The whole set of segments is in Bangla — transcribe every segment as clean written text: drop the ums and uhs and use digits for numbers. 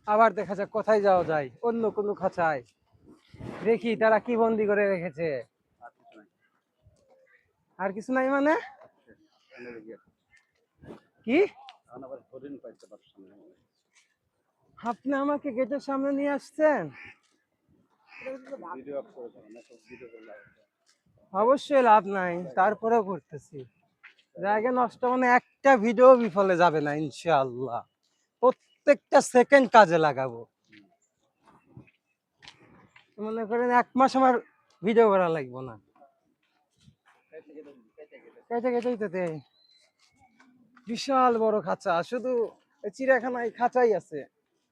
আবার দেখা যাক কোথায় যাওয়া যায়, অন্য কোনো খাঁচায় দেখি তারা কি বন্দি করে রেখেছে। আর কিছু নাই মানে কি? আপনি আমাকে গেটের সামনে নিয়ে আসছেন? অবশ্যই লাভ নাই, তারপরেও করতেছি। জায়গা নষ্ট মানে একটা ভিডিও বিফলে যাবে না ইনশাআল্লাহ। প্রত্যেকটা সেকেন্ড কাজে লাগাবো। মনে করেন 1 মাস আমার ভিডিও করা লাগবে না। কেটে কেটেই তো দেয়। বিশাল বড় খাঁচা, শুধু চিড়িয়াখানায় খাঁচাই আছে,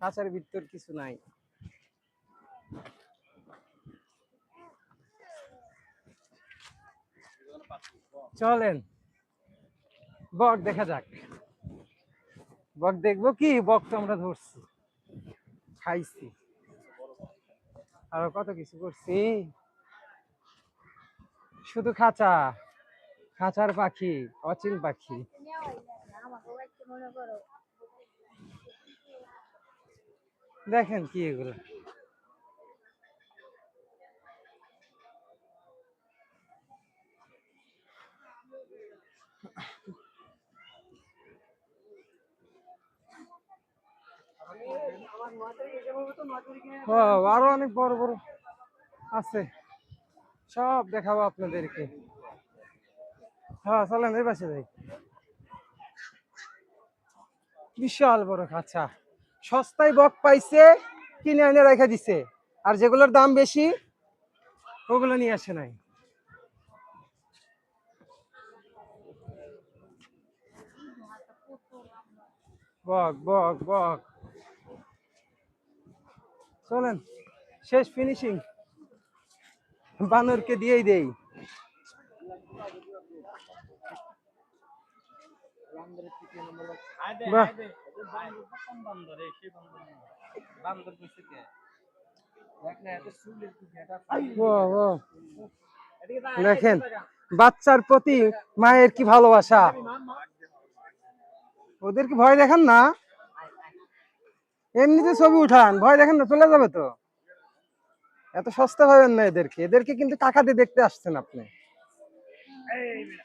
খাঁচার ভিতর কিছু নাই। চলেন বক দেখা যাক। বক দেখবো কি, বক তো আমরা ধরছি, খাইছি, আরো কত কিছু করছি। শুধু খাঁচা, খাঁচার পাখি, অচিন পাখি। দেখেন কি এগুলো, আরো অনেক বড় বড় আছে, সব দেখাবো আপনাদেরকে। হ্যাঁ চলেন এই পাশে যাই। বিশাল বড় খাঁচা, সস্তায় বক পাইছে, কিনে এনে রেখে দিছে, আর যেগুলোর দাম বেশি ওগুলো নিয়ে আসে নাই। বক বক বক, চলেন শেষ ফিনিশিং বানরকে দিয়েই দেই। বাহ, দেখেন বাচ্চার প্রতি মায়ের কি ভালোবাসা, ওদের কি ভয় দেখেন না? এমনিতে ছবি উঠান, ভয় দেখেন না, চলে যাবে তো। এত সস্তা ভাবেন না এদেরকে, এদেরকে কিন্তু টাকা দিয়ে দেখতে আসছেন আপনি।